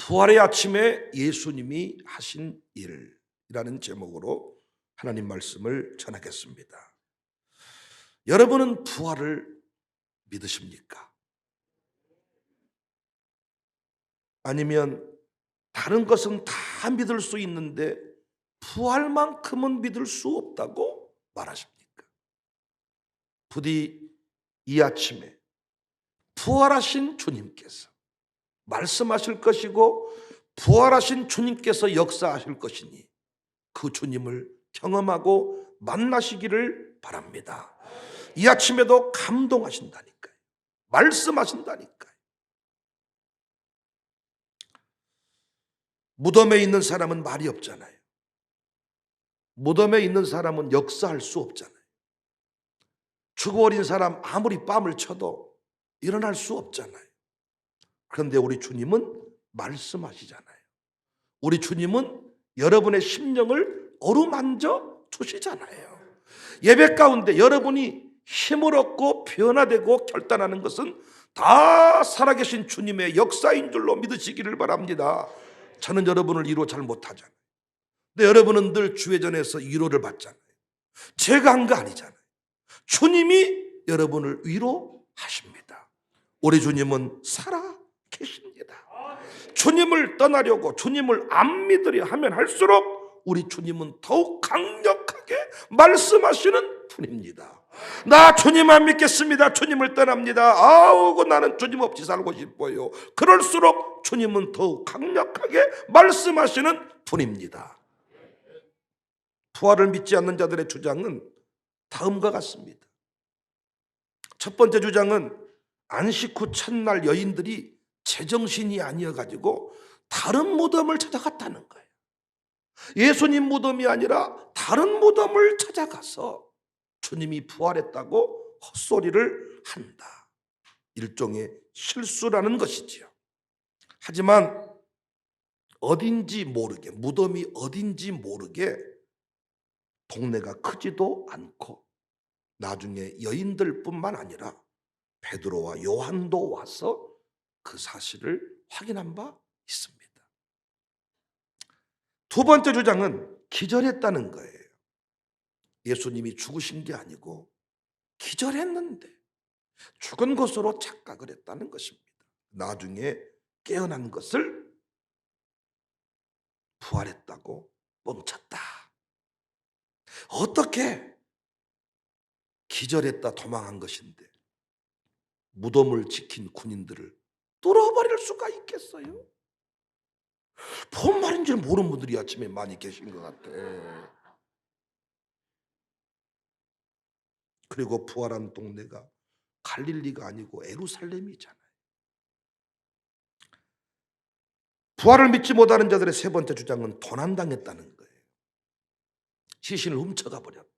부활의 아침에 예수님이 하신 일이라는 제목으로 하나님 말씀을 전하겠습니다. 여러분은 부활을 믿으십니까? 아니면 다른 것은 다 믿을 수 있는데 부활만큼은 믿을 수 없다고 말하십니까? 부디 이 아침에 부활하신 주님께서 말씀하실 것이고 부활하신 주님께서 역사하실 것이니 그 주님을 경험하고 만나시기를 바랍니다. 이 아침에도 감동하신다니까요. 말씀하신다니까요. 무덤에 있는 사람은 말이 없잖아요. 무덤에 있는 사람은 역사할 수 없잖아요. 죽어버린 사람 아무리 뺨을 쳐도 일어날 수 없잖아요. 그런데 우리 주님은 말씀하시잖아요. 우리 주님은 여러분의 심령을 어루만져 주시잖아요. 예배 가운데 여러분이 힘을 얻고 변화되고 결단하는 것은 다 살아계신 주님의 역사인 줄로 믿으시기를 바랍니다. 저는 여러분을 위로 잘 못하잖아요. 근데 여러분은 늘 주회전에서 위로를 받잖아요. 제가 한 거 아니잖아요. 주님이 여러분을 위로하십니다. 우리 주님은 살아 계십니다. 주님을 떠나려고 주님을 안 믿으려 하면 할수록 우리 주님은 더욱 강력하게 말씀하시는 분입니다. 나 주님 안 믿겠습니다. 주님을 떠납니다. 아우고 나는 주님 없이 살고 싶어요. 그럴수록 주님은 더욱 강력하게 말씀하시는 분입니다. 부활을 믿지 않는 자들의 주장은 다음과 같습니다. 첫 번째 주장은 안식 후 첫날 여인들이 제정신이 아니어가지고 다른 무덤을 찾아갔다는 거예요. 예수님 무덤이 아니라 다른 무덤을 찾아가서 주님이 부활했다고 헛소리를 한다. 일종의 실수라는 것이지요. 하지만 어딘지 모르게, 무덤이 어딘지 모르게 동네가 크지도 않고 나중에 여인들뿐만 아니라 베드로와 요한도 와서 그 사실을 확인한 바 있습니다. 두 번째 주장은 기절했다는 거예요. 예수님이 죽으신 게 아니고 기절했는데 죽은 것으로 착각을 했다는 것입니다. 나중에 깨어난 것을 부활했다고 뻥쳤다. 어떻게 기절했다 도망한 것인데 무덤을 지킨 군인들을 뚫어버릴 수가 있겠어요? 뭔 말인지 모르는 분들이 아침에 많이 계신 것 같아. 그리고 부활한 동네가 갈릴리가 아니고 예루살렘이잖아요. 부활을 믿지 못하는 자들의 세 번째 주장은 도난당했다는 거예요. 시신을 훔쳐가 버렸다.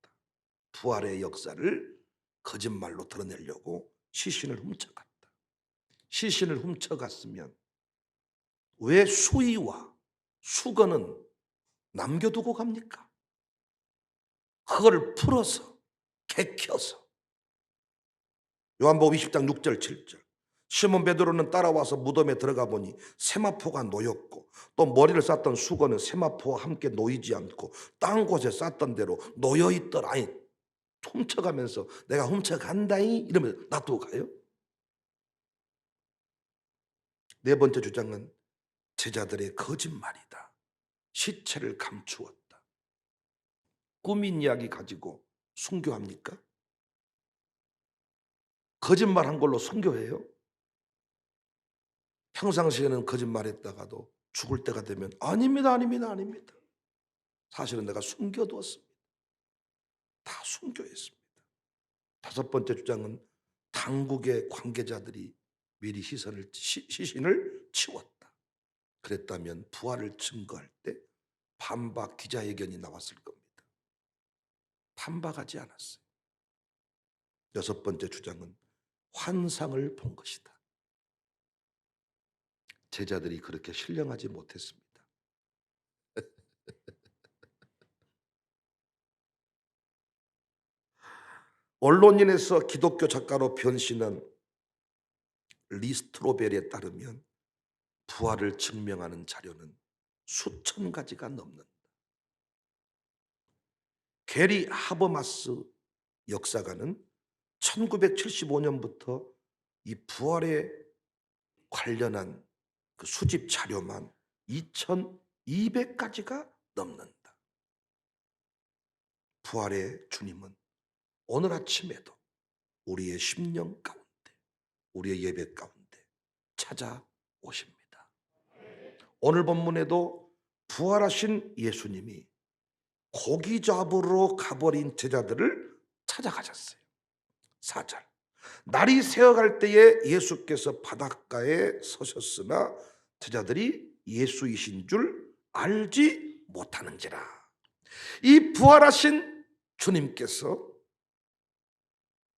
부활의 역사를 거짓말로 드러내려고 시신을 훔쳐갔다. 시신을 훔쳐갔으면 왜 수의와 수건은 남겨두고 갑니까? 그걸 풀어서 개켜서 요한복음 20장 6절 7절 시몬 베드로는 따라와서 무덤에 들어가 보니 세마포가 놓였고 또 머리를 쌌던 수건은 세마포와 함께 놓이지 않고 딴 곳에 쌌던 대로 놓여있더라. 아니 훔쳐가면서 내가 훔쳐간다이 이러면서 놔두고 가요? 네 번째 주장은 제자들의 거짓말이다. 시체를 감추었다. 꾸민 이야기 가지고 순교합니까? 거짓말한 걸로 순교해요? 평상시에는 거짓말했다가도 죽을 때가 되면 아닙니다. 사실은 내가 숨겨두었습니다. 다 순교했습니다. 다섯 번째 주장은 당국의 관계자들이 미리 시신을 치웠다. 그랬다면 부활을 증거할 때 반박 기자회견이 나왔을 겁니다. 반박하지 않았어요. 여섯 번째 주장은 환상을 본 것이다. 제자들이 그렇게 신령하지 못했습니다. 언론인에서 기독교 작가로 변신한 리 스트로벨에 따르면 부활을 증명하는 자료는 수천 가지가 넘는다. 게리 하버마스 역사가는 1975년부터 이 부활에 관련한 그 수집 자료만 2200가지가 넘는다. 부활의 주님은 오늘 아침에도 우리의 심령 가운데, 우리의 예배 가운데 찾아오십니다. 오늘 본문에도 부활하신 예수님이 고기 잡으러 가버린 제자들을 찾아가셨어요. 4절. 날이 새어갈 때에 예수께서 바닷가에 서셨으나 제자들이 예수이신 줄 알지 못하는지라. 이 부활하신 주님께서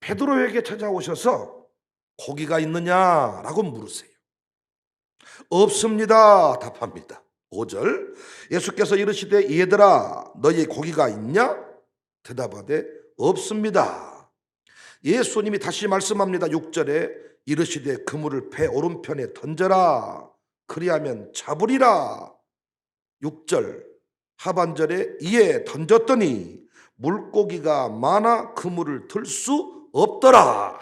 베드로에게 찾아오셔서 고기가 있느냐라고 물으세요. 없습니다 답합니다. 5절. 예수께서 이르시되 얘들아 너희 고기가 있냐? 대답하되 없습니다. 예수님이 다시 말씀합니다. 6절에 이르시되 그물을 배 오른편에 던져라 그리하면 잡으리라. 6절 하반절에 이에 던졌더니 물고기가 많아 그물을 들 수 없더라.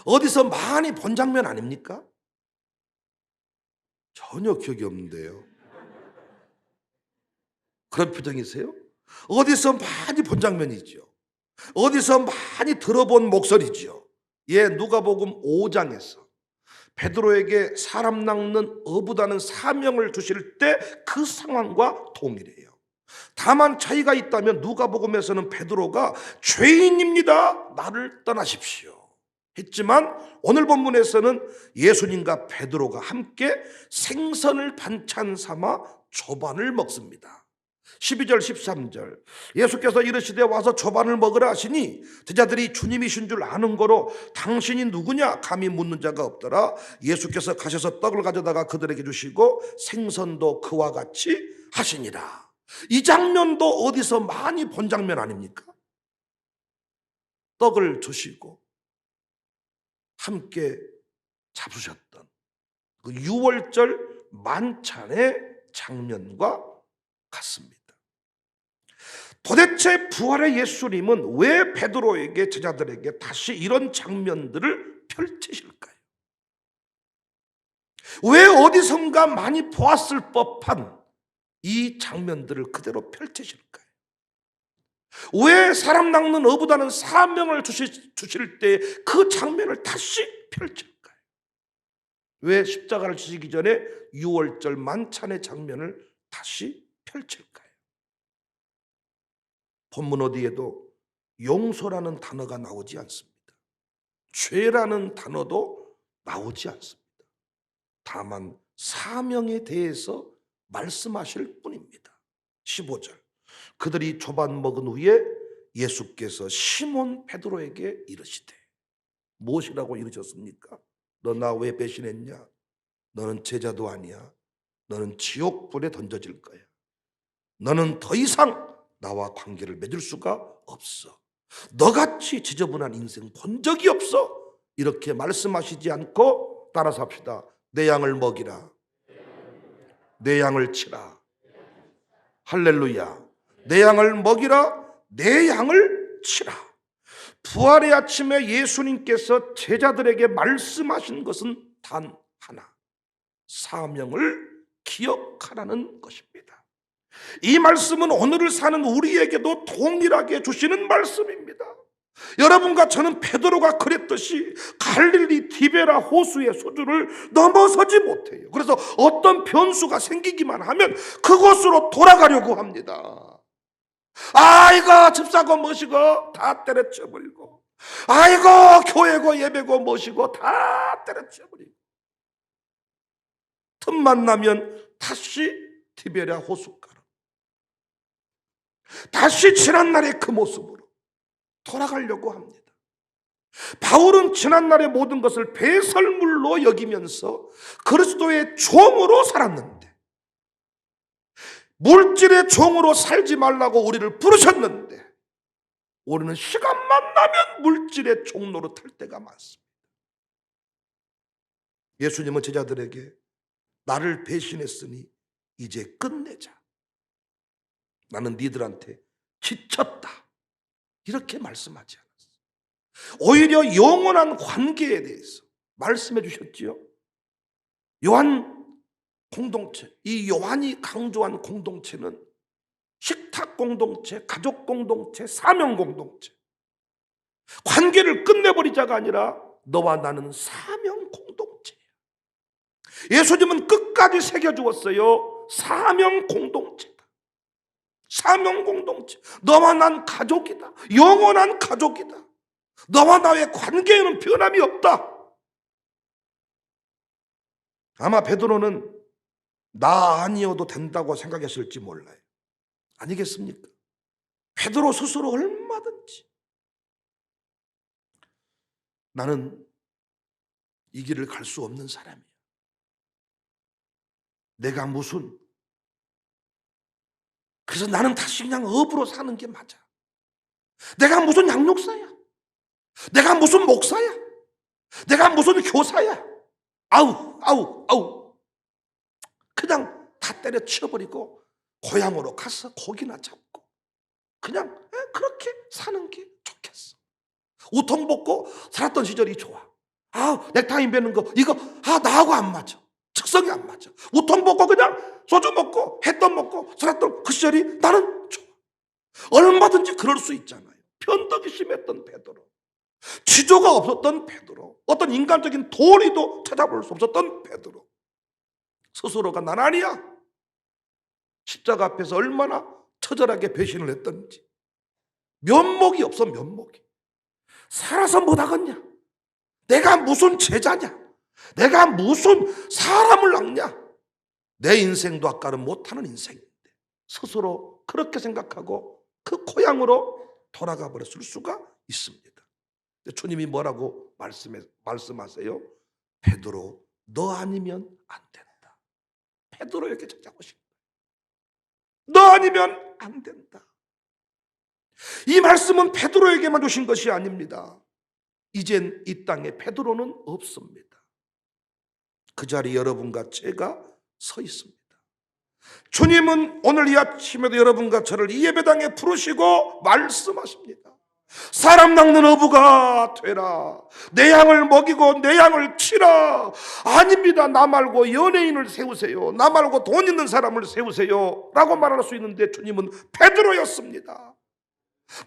어디서 많이 본 장면 아닙니까? 전혀 기억이 없는데요. 그런 표정이세요? 어디서 많이 본 장면이죠. 어디서 많이 들어본 목소리죠. 예, 누가복음 5장에서 베드로에게 사람 낚는 어부다는 사명을 주실 때 그 상황과 동일해요. 다만 차이가 있다면 누가복음에서는 베드로가 죄인입니다 나를 떠나십시오 했지만 오늘 본문에서는 예수님과 베드로가 함께 생선을 반찬 삼아 조반을 먹습니다. 12절 13절 예수께서 이르시되 와서 조반을 먹으라 하시니 제자들이 주님이신 줄 아는 거로 당신이 누구냐 감히 묻는 자가 없더라. 예수께서 가셔서 떡을 가져다가 그들에게 주시고 생선도 그와 같이 하시니라. 이 장면도 어디서 많이 본 장면 아닙니까? 떡을 주시고 함께 잡수셨던 그 6월절 만찬의 장면과 같습니다. 도대체 부활의 예수님은 왜 베드로에게 제자들에게 다시 이런 장면들을 펼치실까요? 왜 어디선가 많이 보았을 법한 이 장면들을 그대로 펼치실까요? 왜 사람 낚는 어부다는 사명을 주실 때 그 장면을 다시 펼칠까요? 왜 십자가를 지시기 전에 6월절 만찬의 장면을 다시 펼칠까요? 본문 어디에도 용서라는 단어가 나오지 않습니다. 죄라는 단어도 나오지 않습니다. 다만 사명에 대해서 말씀하실 뿐입니다. 15절 그들이 조반 먹은 후에 예수께서 시몬 베드로에게 이르시되 무엇이라고 이르셨습니까? 너 나 왜 배신했냐? 너는 제자도 아니야. 너는 지옥불에 던져질 거야. 너는 더 이상 나와 관계를 맺을 수가 없어. 너같이 지저분한 인생 본 적이 없어. 이렇게 말씀하시지 않고 따라서 합시다. 내 양을 먹이라. 내 양을 치라. 할렐루야. 내 양을 먹이라. 내 양을 치라. 부활의 아침에 예수님께서 제자들에게 말씀하신 것은 단 하나. 사명을 기억하라는 것입니다. 이 말씀은 오늘을 사는 우리에게도 동일하게 주시는 말씀입니다. 여러분과 저는 베드로가 그랬듯이 갈릴리 디베라 호수의 수준을 넘어서지 못해요. 그래서 어떤 변수가 생기기만 하면 그곳으로 돌아가려고 합니다. 아이고 집사고 뭐시고 다 때려쳐버리고, 아이고 교회고 예배고 뭐시고 다 때려쳐버리고, 틈만 나면 다시 디베라 호숫가로, 다시 지난날의 그 모습으로 돌아가려고 합니다. 바울은 지난날의 모든 것을 배설물로 여기면서 그리스도의 종으로 살았는데, 물질의 종으로 살지 말라고 우리를 부르셨는데, 우리는 시간만 나면 물질의 종로로 탈 때가 많습니다. 예수님은 제자들에게 나를 배신했으니 이제 끝내자. 나는 니들한테 지쳤다. 이렇게 말씀하지 않았어요. 오히려 영원한 관계에 대해서 말씀해 주셨지요. 요한 공동체, 이 요한이 강조한 공동체는 식탁 공동체, 가족 공동체, 사명 공동체. 관계를 끝내버리자가 아니라 너와 나는 사명 공동체야. 예수님은 끝까지 새겨주었어요. 사명 공동체다. 사명 공동체. 너와 난 가족이다. 영원한 가족이다. 너와 나의 관계에는 변함이 없다. 아마 베드로는 나 아니어도 된다고 생각했을지 몰라요. 아니겠습니까? 베드로 스스로 얼마든지 나는 이 길을 갈 수 없는 사람이야. 내가 무슨, 그래서 나는 다시 그냥 업으로 사는 게 맞아. 내가 무슨 양육사야. 내가 무슨 목사야. 내가 무슨 교사야. 아우. 그냥 다 때려치워버리고 고향으로 가서 고기나 잡고 그냥 그렇게 사는 게 좋겠어. 우통 벗고 살았던 시절이 좋아. 넥타이 매는 거 이거 나하고 안 맞아. 특성이 안 맞아. 우통 벗고 그냥 소주 먹고 햇떡 먹고 살았던 그 시절이 나는 좋아. 얼마든지 그럴 수 있잖아요. 편덕이 심했던 베드로, 지조가 없었던 베드로, 어떤 인간적인 도리도 찾아볼 수 없었던 베드로, 스스로가 난 아니야. 십자가 앞에서 얼마나 처절하게 배신을 했던지. 면목이 없어. 면목이. 살아서 못하겠냐. 내가 무슨 제자냐. 내가 무슨 사람을 낳냐. 내 인생도 아까는 못하는 인생인데 스스로 그렇게 생각하고 그 고향으로 돌아가 버렸을 수가 있습니다. 주님이 뭐라고 말씀하세요? 베드로, 너 아니면 안 된다. 베드로에게 찾아오신 거예요. 너 아니면 안 된다. 이 말씀은 베드로에게만 주신 것이 아닙니다. 이젠 이 땅에 베드로는 없습니다. 그 자리에 여러분과 제가 서 있습니다. 주님은 오늘 이 아침에도 여러분과 저를 이 예배당에 부르시고 말씀하십니다. 사람 낚는 어부가 되라. 내 양을 먹이고 내 양을 치라. 아닙니다. 나 말고 연예인을 세우세요. 나 말고 돈 있는 사람을 세우세요 라고 말할 수 있는데 주님은 베드로였습니다.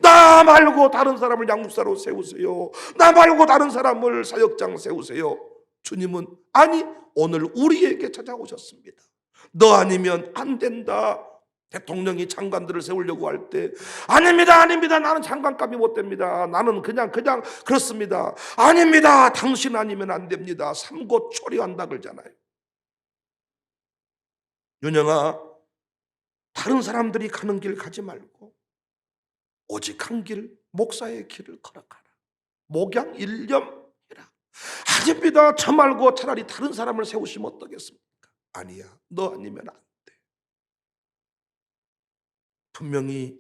나 말고 다른 사람을 양육사로 세우세요. 나 말고 다른 사람을 사역장 세우세요. 주님은 아니, 오늘 우리에게 찾아오셨습니다. 너 아니면 안 된다. 대통령이 장관들을 세우려고 할 때 아닙니다. 나는 장관감이 못 됩니다. 나는 그냥 그렇습니다. 아닙니다. 당신 아니면 안 됩니다. 삼고 초려한다 그러잖아요. 윤영아, 다른 사람들이 가는 길 가지 말고 오직 한 길, 목사의 길을 걸어가라. 목양 일념해라. 아닙니다. 저 말고 차라리 다른 사람을 세우시면 어떻겠습니까? 아니야. 너 아니면 안 돼. 분명히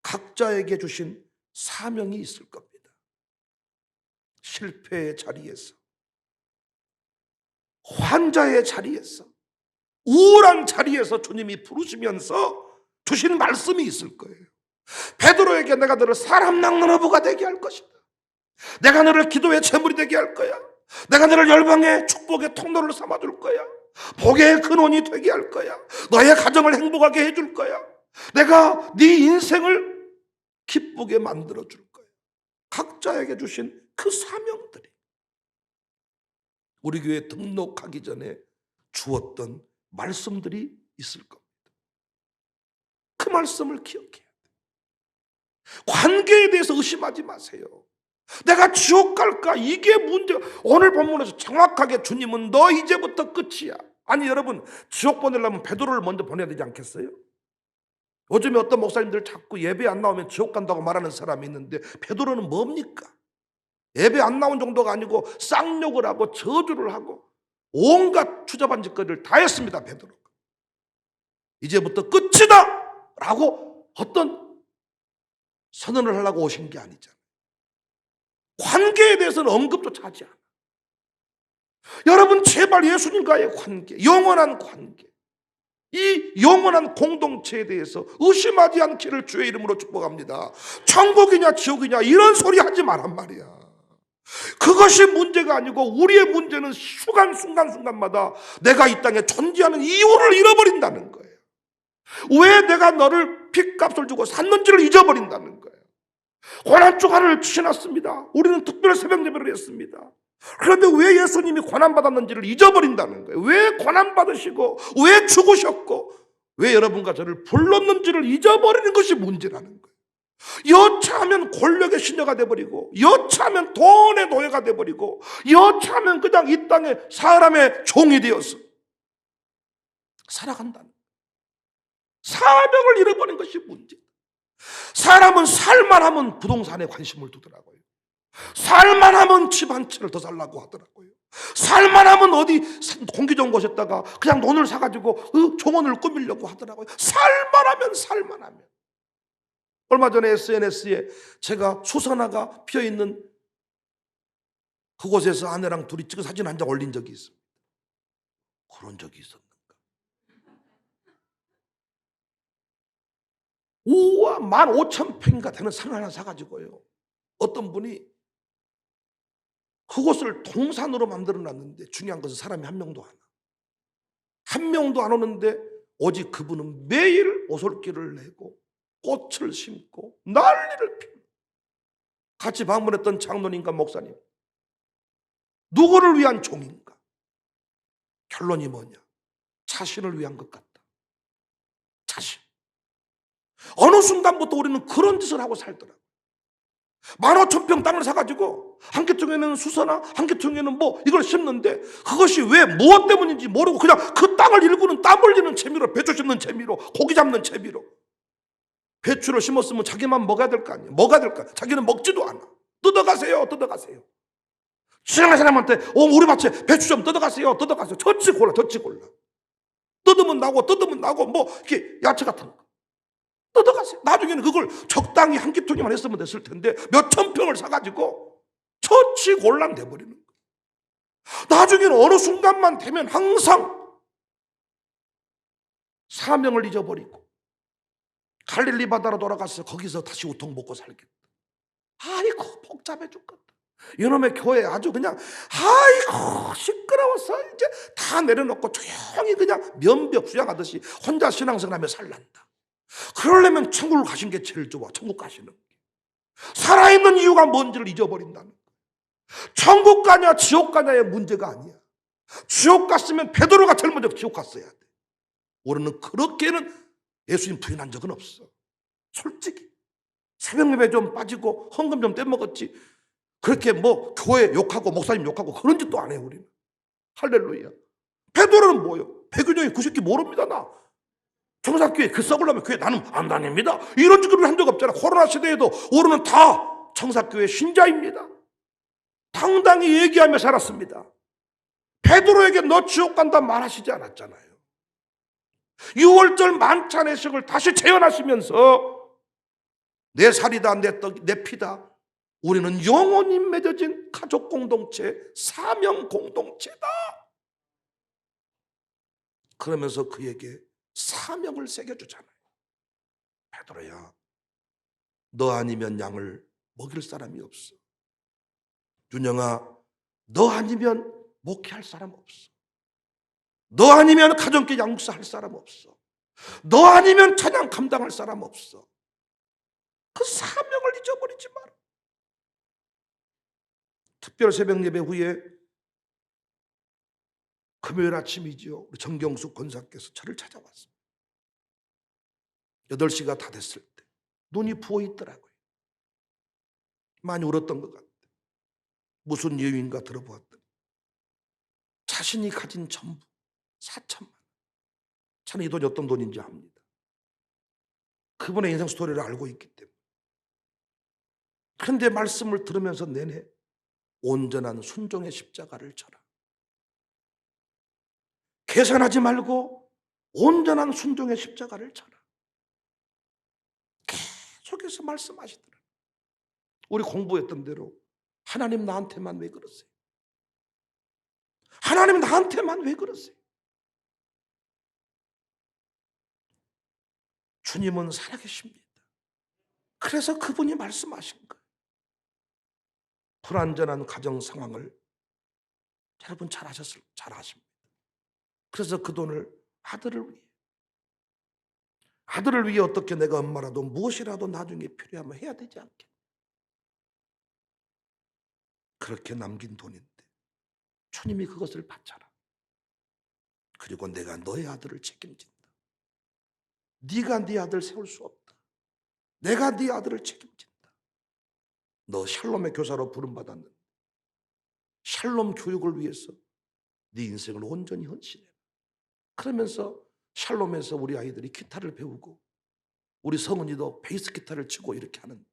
각자에게 주신 사명이 있을 겁니다. 실패의 자리에서, 환자의 자리에서, 우울한 자리에서 주님이 부르시면서 주신 말씀이 있을 거예요. 베드로에게 내가 너를 사람 낚는 어부가 되게 할 것이다. 내가 너를 기도의 제물이 되게 할 거야. 내가 너를 열방의 축복의 통로를 삼아줄 거야. 복의 근원이 되게 할 거야. 너의 가정을 행복하게 해줄 거야. 내가 네 인생을 기쁘게 만들어줄 거야. 각자에게 주신 그 사명들이 우리 교회 등록하기 전에 주었던 말씀들이 있을 겁니다. 그 말씀을 기억해야 돼. 관계에 대해서 의심하지 마세요. 내가 지옥 갈까? 이게 문제. 오늘 본문에서 정확하게 주님은 너 이제부터 끝이야. 아니 여러분, 지옥 보내려면 베드로를 먼저 보내야 되지 않겠어요? 요즘에 어떤 목사님들 자꾸 예배 안 나오면 지옥 간다고 말하는 사람이 있는데 베드로는 뭡니까? 예배 안 나온 정도가 아니고 쌍욕을 하고 저주를 하고 온갖 추잡한 짓거리를 다 했습니다. 베드로가. 이제부터 끝이다 라고 어떤 선언을 하려고 오신 게 아니잖아요. 관계에 대해서는 언급조차 하지 않아. 여러분 제발 예수님과의 관계, 영원한 관계, 이 영원한 공동체에 대해서 의심하지 않기를 주의 이름으로 축복합니다. 천국이냐 지옥이냐 이런 소리 하지 말란 말이야. 그것이 문제가 아니고 우리의 문제는 순간순간마다 내가 이 땅에 존재하는 이유를 잃어버린다는 거예요. 왜 내가 너를 핏값을 주고 샀는지를 잊어버린다는 거예요. 고난주간을 지났습니다. 우리는 특별 새벽 예배를 했습니다. 그런데 왜 예수님이 고난받았는지를 잊어버린다는 거예요. 왜 고난받으시고 왜 죽으셨고 왜 여러분과 저를 불렀는지를 잊어버리는 것이 문제라는 거예요. 여차하면 권력의 신녀가 돼버리고 여차하면 돈의 노예가 돼버리고 여차하면 그냥 이 땅에 사람의 종이 되어서 살아간다는 거예요. 사명을 잃어버린 것이 문제다. 사람은 살만하면 부동산에 관심을 두더라고요. 살만하면 집 한 채를 더 살라고 하더라고요. 살만하면 어디 공기 좋은 곳에다가 그냥 돈을 사가지고 정원을 꾸미려고 하더라고요. 살만하면. 얼마 전에 SNS에 제가 수선화가 피어있는 그곳에서 아내랑 둘이 찍은 사진 한 장 올린 적이 있습니다. 그런 적이 있었는가? 우와 15,000평인가 되는 산 하나 사가지고요. 어떤 분이 그곳을 동산으로 만들어 놨는데 중요한 것은 사람이 한 명도 안 오는데 오직 그분은 매일 오솔길을 내고 꽃을 심고 난리를 피우고 같이 방문했던 장로님과 목사님 누구를 위한 종인가? 결론이 뭐냐? 자신을 위한 것 같다. 자신. 어느 순간부터 우리는 그런 짓을 하고 살더라고요. 15,000평 땅을 사가지고 한 개통에는 수선화, 한 개통에는 뭐 이걸 심는데 그것이 왜 무엇 때문인지 모르고 그냥 그 땅을 일구는 땀 흘리는 재미로 배추 심는 재미로 고기 잡는 재미로 배추를 심었으면 자기만 먹어야 될 거 아니에요. 먹어야 될 거 아니에요. 자기는 먹지도 않아. 뜯어가세요. 지나가는 사람한테 우리 밭에 배추 좀 뜯어가세요. 젖지 골라. 뜯으면 나고 뭐 이렇게 야채 같은 거 뜯어가세요. 나중에는 그걸 적당히 한 끼통이만 했으면 됐을 텐데 몇천 평을 사가지고 젖지 곤란 돼버리는 거예요. 나중에는 어느 순간만 되면 항상 사명을 잊어버리고 갈릴리 바다로 돌아가서 거기서 다시 우통 먹고 살겠다. 아이고 복잡해 죽겠다. 이놈의 교회 아주 그냥 아이고 시끄러워서 이제 다 내려놓고 조용히 그냥 면벽 수양하듯이 혼자 신앙생활하며 살란다. 그러려면 천국을 가신 게 제일 좋아. 천국 가시는 게. 살아있는 이유가 뭔지를 잊어버린다는 거야. 천국 가냐 지옥 가냐의 문제가 아니야. 지옥 갔으면 베드로가 제일 먼저 지옥 갔어야 돼. 우리는 그렇게는 예수님 부인한 적은 없어. 솔직히 새벽 예배 좀 빠지고 헌금 좀 떼먹었지 그렇게 뭐 교회 욕하고 목사님 욕하고 그런 짓도 안 해요. 우리는. 할렐루야. 베드로는 뭐예요? 배교정이 90기 모릅니다. 나 청사교회 그 썩으려면 교회 나는 안 다닙니다. 이런 짓을 한 적 없잖아. 코로나 시대에도 우리는 다 청사교회 신자입니다. 당당히 얘기하며 살았습니다. 베드로에게 너 지옥 간다 말하시지 않았잖아요. 6월절 만찬 회식을 다시 재현하시면서 내 살이다 내 떡 내 피다 우리는 영원히 맺어진 가족 공동체 사명 공동체다 그러면서 그에게 사명을 새겨주잖아요. 베드로야 너 아니면 양을 먹일 사람이 없어. 윤영아 너 아니면 목회할 사람 없어. 너 아니면 가정교회 양육사 할 사람 없어. 너 아니면 찬양 감당할 사람 없어. 그 사명을 잊어버리지 마라. 특별 새벽 예배 후에 금요일 아침이죠. 우리 정경숙 권사께서 저를 찾아왔습니다. 8시가 다 됐을 때 눈이 부어 있더라고요. 많이 울었던 것 같아요. 무슨 이유인가 들어보았더니 자신이 가진 전부 4천만 원. 저는 이 돈이 어떤 돈인지 압니다. 그분의 인생 스토리를 알고 있기 때문에. 그런데 말씀을 들으면서 내내 온전한 순종의 십자가를 져라. 계산하지 말고 온전한 순종의 십자가를 져라. 계속해서 말씀하시더라. 우리 공부했던 대로 하나님 나한테만 왜 그러세요? 하나님 나한테만 왜 그러세요? 주님은 살아계십니다. 그래서 그분이 말씀하신 거예요. 불완전한 가정 상황을 여러분 잘 아십니다. 그래서 그 돈을 아들을 위해 어떻게 내가 엄마라도 무엇이라도 나중에 필요하면 해야 되지 않겠냐. 그렇게 남긴 돈인데 주님이 그것을 받잖아. 그리고 내가 너의 아들을 책임진다. 네가 네 아들 세울 수 없다. 내가 네 아들을 책임진다. 너 샬롬의 교사로 부름받았는데 샬롬 교육을 위해서 네 인생을 온전히 헌신해라. 그러면서 샬롬에서 우리 아이들이 기타를 배우고 우리 성은이도 베이스 기타를 치고 이렇게 하는데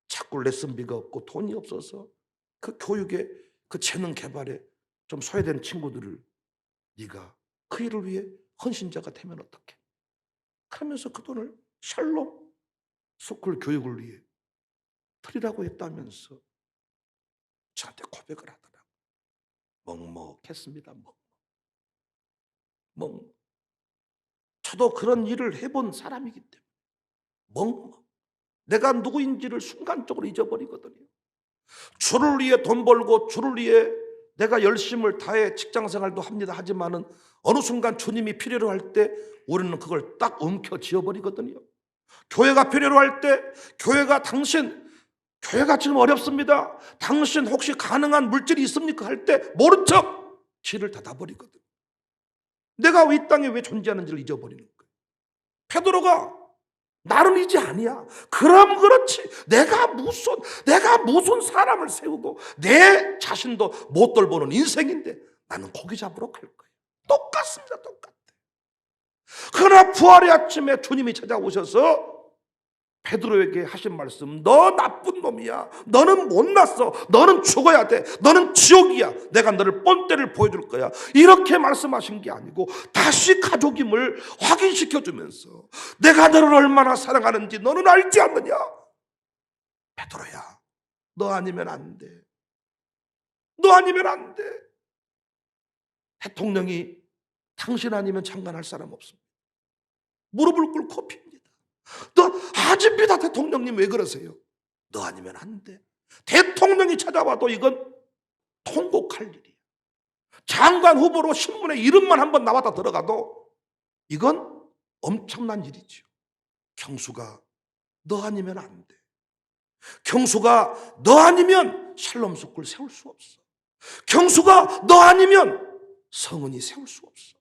자꾸 레슨비가 없고 돈이 없어서 그 교육에 그 재능 개발에 좀 소외된 친구들을 네가 그 일을 위해 헌신자가 되면 어떡해? 그러면서 그 돈을 샬롬 스쿨 교육을 위해 드리라고 했다면서 저한테 고백을 하더라고요. 먹먹했습니다. 먹먹. 저도 그런 일을 해본 사람이기 때문에 먹먹. 내가 누구인지를 순간적으로 잊어버리거든요. 주를 위해 돈 벌고 주를 위해 내가 열심을 다해 직장생활도 합니다. 하지만은 어느 순간 주님이 필요로 할 때 우리는 그걸 딱 움켜쥐어버리거든요. 교회가 필요로 할 때 교회가 지금 어렵습니다. 당신 혹시 가능한 물질이 있습니까? 할 때 모른 척 길을 닫아버리거든. 내가 이 땅에 왜 존재하는지를 잊어버리는 거예요. 베드로가 나는 이제 아니야. 그럼 그렇지. 내가 무슨 사람을 세우고 내 자신도 못 돌보는 인생인데 나는 고기 잡으러 갈 거야. 똑같습니다. 똑같아. 그러나 부활의 아침에 주님이 찾아오셔서 베드로에게 하신 말씀, 너 나쁜 놈이야. 너는 못났어. 너는 죽어야 돼. 너는 지옥이야. 내가 너를 본때를 보여줄 거야. 이렇게 말씀하신 게 아니고 다시 가족임을 확인시켜주면서 내가 너를 얼마나 사랑하는지 너는 알지 않느냐? 베드로야, 너 아니면 안 돼. 너 아니면 안 돼. 대통령이 당신 아니면 장관할 사람 없습니다. 무릎을 꿇고 핍니다. 너 아집니다. 대통령님 왜 그러세요? 너 아니면 안 돼. 대통령이 찾아와도 이건 통곡할 일이야. 장관 후보로 신문에 이름만 한번 나왔다 들어가도 이건 엄청난 일이죠. 경수가 너 아니면 안 돼. 경수가 너 아니면 샬롬 스쿨 세울 수 없어. 경수가 너 아니면 성은이 세울 수 없어.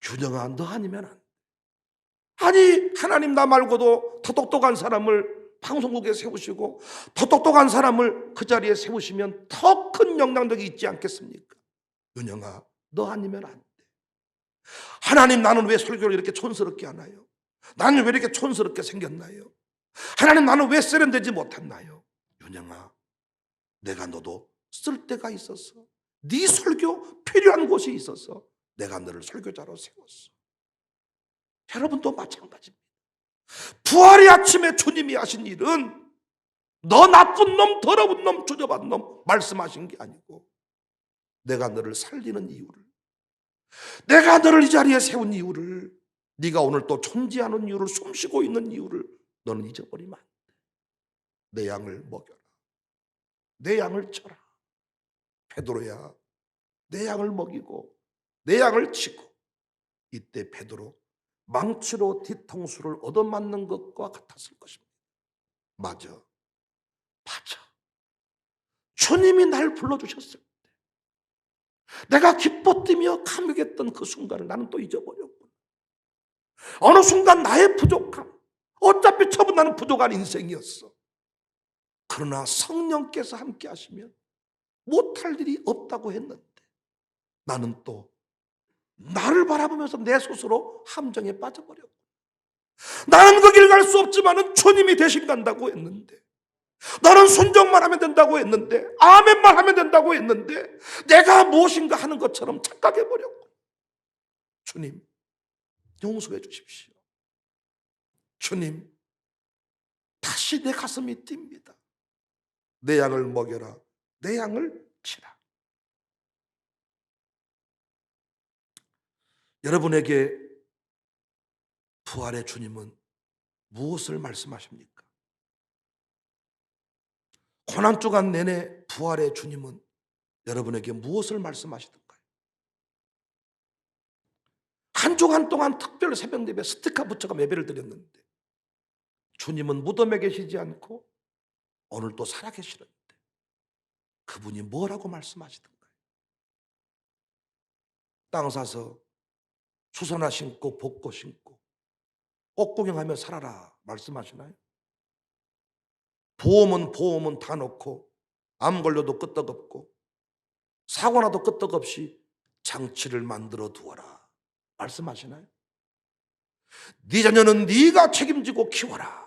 준영아 너 아니면 안 돼. 아니 하나님 나 말고도 더 똑똑한 사람을 방송국에 세우시고 더 똑똑한 사람을 그 자리에 세우시면 더 큰 영향력이 있지 않겠습니까? 윤영아 너 아니면 안 돼. 하나님 나는 왜 설교를 이렇게 촌스럽게 하나요? 나는 왜 이렇게 촌스럽게 생겼나요? 하나님 나는 왜 세련되지 못했나요? 윤영아 내가 너도 쓸 때가 있었어. 네 설교 필요한 곳이 있어서 내가 너를 설교자로 세웠어. 여러분도 마찬가지입니다. 부활의 아침에 주님이 하신 일은 너 나쁜 놈, 더러운 놈, 주저받은 놈 말씀하신 게 아니고 내가 너를 살리는 이유를, 내가 너를 이 자리에 세운 이유를, 네가 오늘 또 존재하는 이유를, 숨쉬고 있는 이유를 너는 잊어버리면 안 돼. 내 양을 먹여라. 내 양을 쳐라. 베드로야 내 양을 먹이고 내 양을 치고. 이때 베드로 망치로 뒤통수를 얻어맞는 것과 같았을 것입니다. 맞아. 주님이 날 불러주셨을 때 내가 기뻐 뛰며 감격했던 그 순간을 나는 또 잊어버렸고, 어느 순간 나의 부족함, 어차피 처분 나는 부족한 인생이었어. 그러나 성령께서 함께 하시면 못할 일이 없다고 했는데 나는 또 나를 바라보면서 내 스스로 함정에 빠져버렸고, 나는 그 길 갈 수 없지만은 주님이 대신 간다고 했는데, 나는 순종만 하면 된다고 했는데, 아멘만 하면 된다고 했는데 내가 무엇인가 하는 것처럼 착각해버렸고, 주님 용서해 주십시오. 주님 다시 내 가슴이 뜁니다. 내 양을 먹여라. 내 양을 치라. 여러분에게 부활의 주님은 무엇을 말씀하십니까? 고난 주간 내내 부활의 주님은 여러분에게 무엇을 말씀하시던가요? 한 주간 동안 특별 새벽 예배 스티커 붙여가 예배를 드렸는데 주님은 무덤에 계시지 않고 오늘 또 살아계시는데 그분이 뭐라고 말씀하시던가요? 땅 사서 수선화 신고 벚꽃 신고 꽃 구경하며 살아라 말씀하시나요? 보험은 다 놓고 암 걸려도 끄떡없고 사고 나도 끄떡없이 장치를 만들어 두어라 말씀하시나요? 네 자녀는 네가 책임지고 키워라.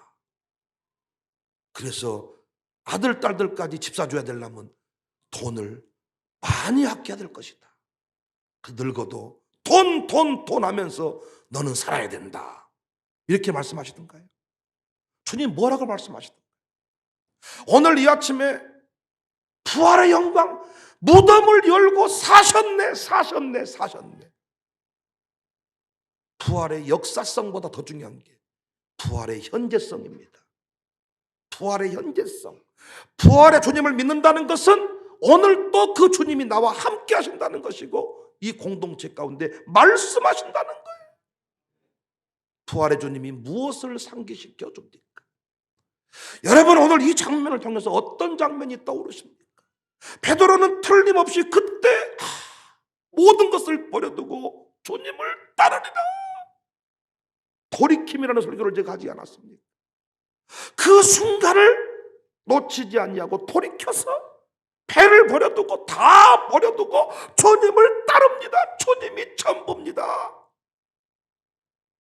그래서 아들 딸들까지 집 사줘야 되려면 돈을 많이 아껴야 될 것이다. 늙어도 돈 하면서 너는 살아야 된다. 이렇게 말씀하시던가요? 주님 뭐라고 말씀하시던가요? 오늘 이 아침에 부활의 영광 무덤을 열고 사셨네. 부활의 역사성보다 더 중요한 게 부활의 현재성입니다. 부활의 현재성. 부활의 주님을 믿는다는 것은 오늘 또 그 주님이 나와 함께 하신다는 것이고 이 공동체 가운데 말씀하신다는 거예요. 부활의 주님이 무엇을 상기시켜 줍니까? 여러분 오늘 이 장면을 통해서 어떤 장면이 떠오르십니까? 베드로는 틀림없이 그때 모든 것을 버려두고 주님을 따르리라. 돌이킴이라는 설교를 제가 하지 않았습니까? 그 순간을 놓치지 아니하고 돌이켜서 배를 버려두고 다 버려두고 주님을 따릅니다. 주님이 전부입니다.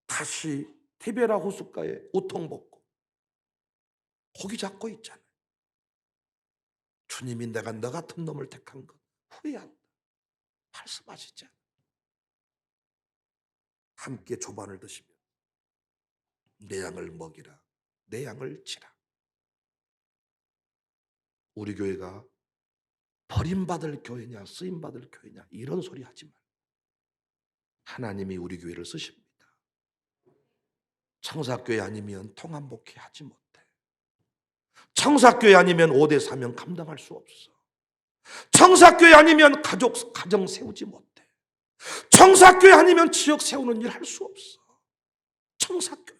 다시 티베라 호숫가에 우통 벗고 고기 잡고 있잖아요. 주님이 내가 너 같은 놈을 택한 것 후회한다 말씀하시지 않아요. 함께 조반을 드시며 내 양을 먹이라 내 양을 치라. 우리 교회가 버림받을 교회냐 쓰임받을 교회냐 이런 소리 하지 말고 하나님이 우리 교회를 쓰십니다. 청사교회 아니면 통합목회 하지 못해. 청사교회 아니면 5대 사명 감당할 수 없어. 청사교회 아니면 가정 세우지 못해. 청사교회 아니면 지역 세우는 일 할 수 없어. 청사교회야.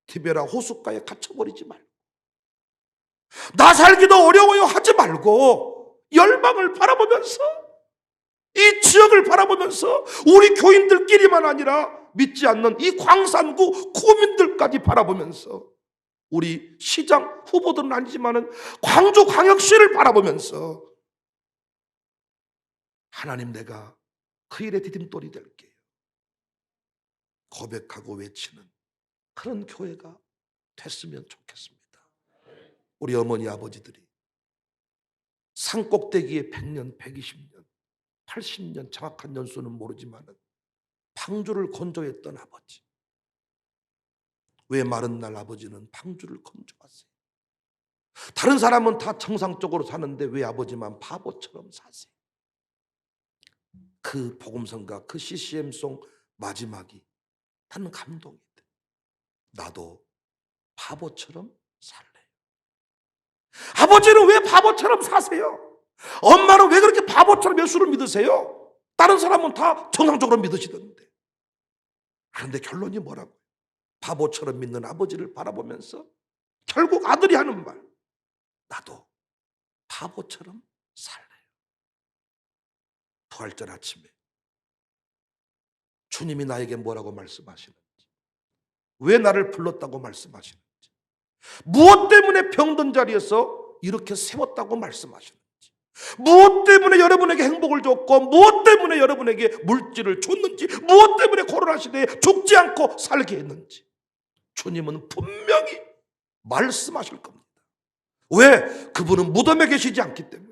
티베라 호숫가에 갇혀버리지 말고 나 살기도 어려워요 하지 말고 열방을 바라보면서 이 지역을 바라보면서 우리 교인들끼리만 아니라 믿지 않는 이 광산구 구민들까지 바라보면서 우리 시장 후보들은 아니지만은 광주광역시를 바라보면서 하나님 내가 그 일에 디딤돌이 될게요. 고백하고 외치는 그런 교회가 됐으면 좋겠습니다. 우리 어머니 아버지들이 산꼭대기에 100년, 120년, 80년 정확한 연수는 모르지만 방주를 건조했던 아버지. 왜 마른 날 아버지는 방주를 건조하세요? 다른 사람은 다 정상적으로 사는데 왜 아버지만 바보처럼 사세요? 그 복음성가 그 CCM송 마지막이 나는 감동이 돼. 나도 바보처럼 살래요. 아버지는 왜 바보처럼 사세요? 엄마는 왜 그렇게 바보처럼 예수를 믿으세요? 다른 사람은 다 정상적으로 믿으시던데. 그런데 결론이 뭐라고? 바보처럼 믿는 아버지를 바라보면서 결국 아들이 하는 말, 나도 바보처럼 살래요. 부활절 아침에 주님이 나에게 뭐라고 말씀하시는지, 왜 나를 불렀다고 말씀하시는지, 무엇 때문에 병든 자리에서 이렇게 세웠다고 말씀하시는지, 무엇 때문에 여러분에게 행복을 줬고 무엇 때문에 여러분에게 물질을 줬는지, 무엇 때문에 코로나 시대에 죽지 않고 살게 했는지 주님은 분명히 말씀하실 겁니다. 왜? 그분은 무덤에 계시지 않기 때문에,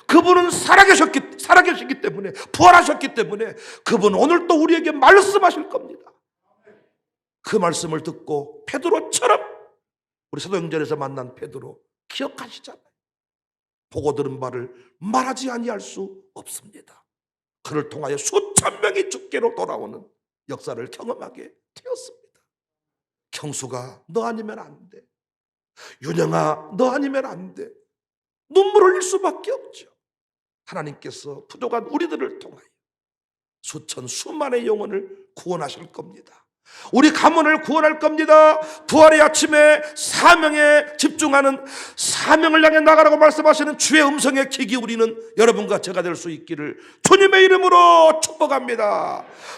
그분은 살아계시기 때문에, 부활하셨기 때문에 그분은 오늘 또 우리에게 말씀하실 겁니다. 그 말씀을 듣고 베드로처럼 우리 사도행전에서 만난 베드로 기억하시잖아요. 보고 들은 바를 말하지 아니할 수 없습니다. 그를 통하여 수천 명이 주께로 돌아오는 역사를 경험하게 되었습니다. 경수가 너 아니면 안 돼. 윤영아 너 아니면 안 돼. 눈물 흘릴 수밖에 없죠. 하나님께서 부족한 우리들을 통하여 수천 수만의 영혼을 구원하실 겁니다. 우리 가문을 구원할 겁니다. 부활의 아침에 사명에 집중하는, 사명을 향해 나가라고 말씀하시는 주의 음성에 귀 기울이는 여러분과 제가 될 수 있기를 주님의 이름으로 축복합니다.